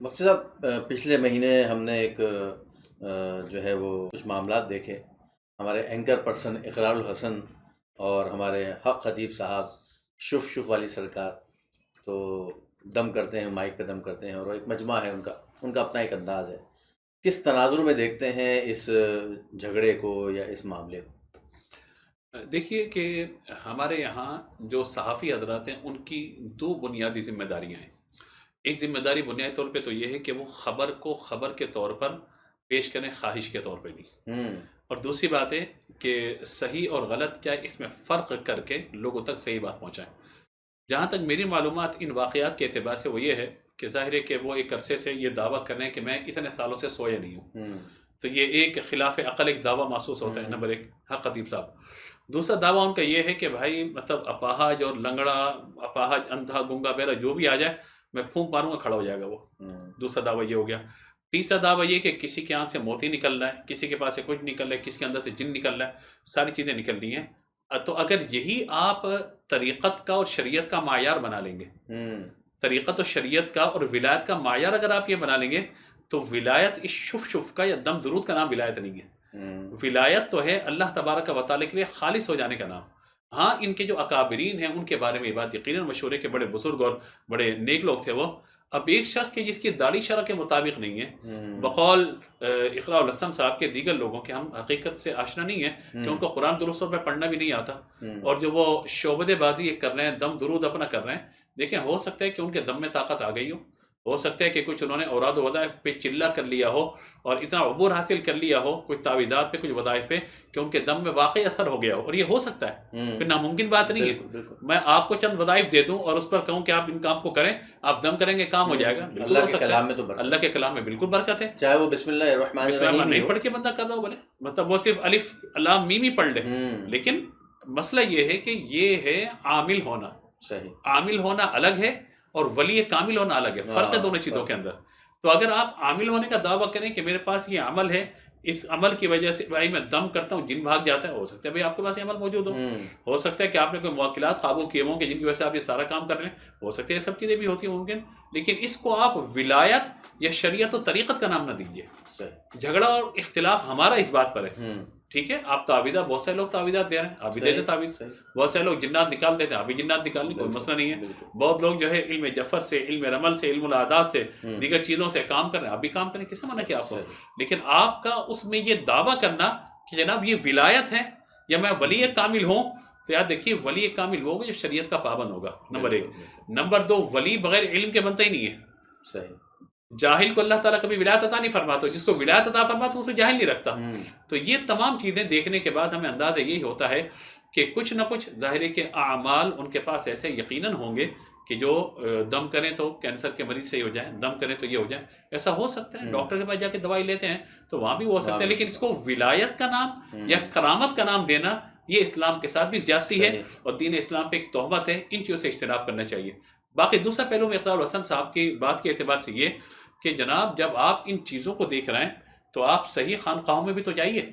مفتی صاحب، پچھلے مہینے ہم نے ایک جو ہے وہ کچھ معاملات دیکھے. ہمارے اینکر پرسن اقرار الحسن اور ہمارے حق خطیب صاحب شف والی سرکار تو دم کرتے ہیں، مائک پہ دم کرتے ہیں، اور ایک مجمع ہے ان کا اپنا ایک انداز ہے. کس تناظر میں دیکھتے ہیں اس جھگڑے کو یا اس معاملے کو؟ دیکھیے کہ ہمارے یہاں جو صحافی حضرات ہیں ان کی دو بنیادی ذمہ داریاں ہیں. ایک ذمہ داری بنیادی طور پہ تو یہ ہے کہ وہ خبر کو خبر کے طور پر پیش کریں، خواہش کے طور پہ نہیں. اور دوسری بات ہے کہ صحیح اور غلط کیا ہے اس میں فرق کر کے لوگوں تک صحیح بات پہنچائیں. جہاں تک میری معلومات ان واقعات کے اعتبار سے وہ یہ ہے کہ ظاہر ہے کہ وہ ایک عرصے سے یہ دعویٰ کر رہے ہیں کہ میں اتنے سالوں سے سویا نہیں ہوں. تو یہ ایک خلاف عقل ایک دعویٰ محسوس ہوتا ہے. نمبر ایک حق خطیب صاحب. دوسرا دعویٰ ان کا یہ ہے کہ بھائی مطلب اپاہج اور لنگڑا، اپاہج، اندھا، گنگا بہرا جو بھی آ جائے میں پھونک ماروں گا، کھڑا ہو جائے گا وہ. دوسرا دعویٰ یہ ہو گیا. تیسرا دعویٰ یہ کہ کسی کے آنکھ سے موتی نکل رہا ہے، کسی کے پاس سے کچھ نکل رہا ہے، کسی کے اندر سے جن نکل رہا ہے، ساری چیزیں نکل رہی ہیں. تو اگر یہی آپ طریقت کا اور شریعت کا معیار بنا لیں گے، طریقت و شریعت کا اور ولایت کا معیار اگر آپ یہ بنا لیں گے، تو ولایت اس شف کا یا دم درود کا نام ولایت نہیں ہے. ولایت تو ہے اللہ تبارک و تعالیٰ کے لیے خالص ہو جانے کا نام. ہاں ان کے جو اکابرین ہیں ان کے بارے میں یہ بات یقیناً مشہور ہے کہ بڑے بزرگ اور بڑے نیک لوگ تھے وہ. اب ایک شخص کے جس کی داڑھی شرع کے مطابق نہیں ہے، بقول اقرار الحسن صاحب کے دیگر لوگوں کے ہم حقیقت سے آشنا نہیں ہیں کہ ان کو قرآن درست طور پہ پڑھنا بھی نہیں آتا، اور جو وہ شعبدے بازی کر رہے ہیں، دم درود اپنا کر رہے ہیں. دیکھیں ہو سکتا ہے کہ ان کے دم میں طاقت آ گئی ہو سکتا ہے کہ کچھ انہوں نے اوراد و وظائف پہ چلہ کر لیا ہو اور اتنا عبور حاصل کر لیا ہو کچھ تعویذات پہ، کچھ وظائف پہ، کہ ان کے دم میں واقعی اثر ہو گیا ہو. اور یہ ہو سکتا ہے، پھر ناممکن بات نہیں ہے. میں آپ کو چند وظائف دے دوں اور اس پر کہوں کہ آپ ان کام کو کریں، آپ دم کریں گے کام ہو جائے گا. اللہ کے کلام میں تو برکت، اللہ کے کلام میں بالکل برکت ہے. چاہے وہ بسم اللہ الرحمن الرحیم نہیں پڑھ کے بندہ کر رہا ہو بولے، مطلب وہ صرف الف لام میم ہی پڑھ لے، لیکن مسئلہ یہ ہے کہ یہ ہے عامل ہونا. صحیح، عامل ہونا الگ ہے اور ولی کامل ہونا الگ ہے. فرق ہے دونوں چیزوں کے اندر. تو اگر آپ عامل ہونے کا دعویٰ کریں کہ میرے پاس یہ عمل ہے، اس عمل کی وجہ سے بھائی میں دم کرتا ہوں جن بھاگ جاتا ہے، ہو سکتا ہے بھائی آپ کے پاس یہ عمل موجود ہو سکتا ہے کہ آپ نے کوئی موکلات قابو کیے ہوں کہ جن کی وجہ سے آپ یہ سارا کام کر رہے ہیں، ہو سکتا ہے یہ سب چیزیں بھی ہوتی ہیں ممکن. لیکن اس کو آپ ولایت یا شریعت و طریقت کا نام نہ دیجیے. جھگڑا اور اختلاف ہمارا اس بات پر ہے. ٹھیک ہے، آپ تعویذات، بہت سارے لوگ تعویذات دے رہے ہیں، آپ بھی دے دیں تعویذ. بہت سارے لوگ جنات نکال دیتے ہیں، آپ بھی جنات نکال لیں، کوئی مسئلہ نہیں ہے. بہت لوگ جو ہے علم جفر سے، علم رمل سے، علم العادات سے، دیگر چیزوں سے کام کر رہے ہیں، آپ بھی کام کریں، کس نے منع کیا آپ کو؟ لیکن آپ کا اس میں یہ دعویٰ کرنا کہ جناب یہ ولایت ہے یا میں ولی کامل ہوں، تو یاد دیکھیے ولی کامل وہ ہوگا جو شریعت کا پابند ہوگا. نمبر ایک. نمبر دو، ولی بغیر علم کے بنتا ہی نہیں ہے. صحیح. جاہل کو اللہ تعالیٰ کبھی ولایت عطا نہیں فرماتا، جس کو ولایت عطا فرماتا اسے جاہل نہیں رکھتا. تو یہ تمام چیزیں دیکھنے کے بعد ہمیں اندازہ یہی ہوتا ہے کہ کچھ نہ کچھ ظاہر ہے کہ اعمال ان کے پاس ایسے یقیناً ہوں گے کہ جو دم کریں تو کینسر کے مریض صحیح ہو جائیں، دم کریں تو یہ ہو جائیں. ایسا ہو سکتا ہے، ڈاکٹر کے پاس جا کے دوائی لیتے ہیں تو وہاں بھی ہو سکتا ہے. لیکن اس کو ولایت کا نام یا کرامت کا نام دینا یہ اسلام کے ساتھ بھی زیادتی ہے اور دین اسلام پہ ایک تہمت ہے. ان چیزوں سے اجتناب کرنا چاہیے. باقی دوسرا پہلو میں اقرار الحسن صاحب کی بات کے اعتبار سے یہ کہ جناب جب آپ ان چیزوں کو دیکھ رہے ہیں تو آپ صحیح خانقاہوں میں بھی تو جائیے.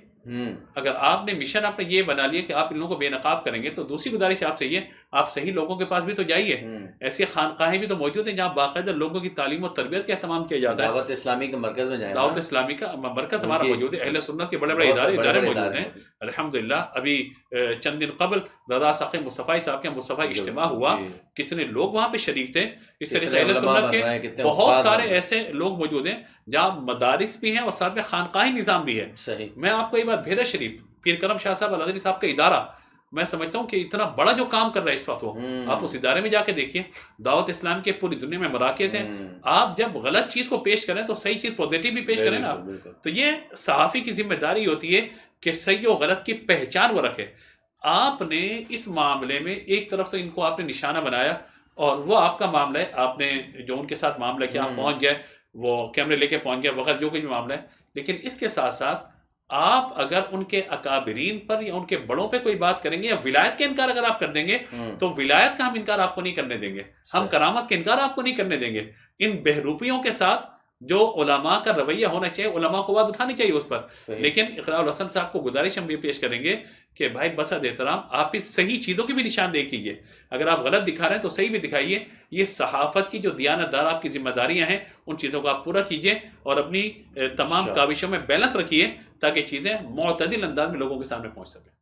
اگر آپ نے مشن آپ نے یہ بنا لیا کہ آپ ان لوگوں کو بے نقاب کریں گے، تو دوسری گزارش آپ سے یہ، آپ صحیح لوگوں کے پاس بھی تو جائیے. ایسی خانقاہیں بھی تو موجود ہیں جہاں باقاعدہ لوگوں کی تعلیم و تربیت کا اہتمام کیا جاتا ہے. دعوت اسلامی کے مرکز میں جائیں، دعوت اسلامی کا مرکز ہمارا موجود ہے، اہل سنت کے بڑے بڑے ادارے موجود ہیں الحمدللہ. ابھی چند دن قبل رضا ثاقب مصطفی صاحب کے مصطفی اجتماع ہوا، کتنے لوگ وہاں پہ شریک تھے. اس طرح سے اہل سنت کے بہت سارے ایسے لوگ موجود ہیں جہاں مدارس بھی ہیں اور ساتھ میں خانقاہی نظام بھی ہے. میں آپ کو یہ بات بھیرا شریف پیر کرم شاہ صاحب الحضری صاحب کا ادارہ، میں سمجھتا ہوں کہ اتنا بڑا جو کام کر رہا ہے اس وقت وہ، آپ اس ادارے میں جا کے دیکھیے. دعوت اسلام کے پوری دنیا میں مراکز ہیں. آپ جب غلط چیز کو پیش کریں تو صحیح چیز پازیٹیو بھی پیش کریں نا آپ. تو یہ صحافی کی ذمہ داری ہوتی ہے کہ صحیح و غلط کی پہچان وہ رکھے. آپ نے اس معاملے میں ایک طرف تو ان کو آپ نے نشانہ بنایا اور وہ آپ کا معاملہ ہے، آپ نے جو ان کے ساتھ معاملہ کیا، آپ پہنچ گئے، وہ کیمرے لے کے پہنچ گئے وغیرہ جو کچھ بھی معاملہ ہے. لیکن اس کے ساتھ ساتھ آپ اگر ان کے اکابرین پر یا ان کے بڑوں پہ کوئی بات کریں گے یا ولایت کے انکار اگر آپ کر دیں گے تو ولایت کا ہم انکار آپ کو نہیں کرنے دیں گے، ہم کرامت کے انکار آپ کو نہیں کرنے دیں گے. ان بہروپیوں کے ساتھ جو علماء کا رویہ ہونا چاہیے، علماء کو بات اٹھانی چاہیے اس پر. صحیح لیکن اقرار الحسن صاحب کو گزارش ہم بھی پیش کریں گے کہ بھائی بسد احترام آپ اس صحیح چیزوں کی بھی نشاندہی کیجیے. اگر آپ غلط دکھا رہے ہیں تو صحیح بھی دکھائیے. یہ صحافت کی جو دیانت دار آپ کی ذمہ داریاں ہیں ان چیزوں کو آپ پورا کیجیے اور اپنی تمام انشاءاللہ کاوشوں میں بیلنس رکھیے تاکہ چیزیں معتدل انداز میں لوگوں کے سامنے پہنچ سکیں.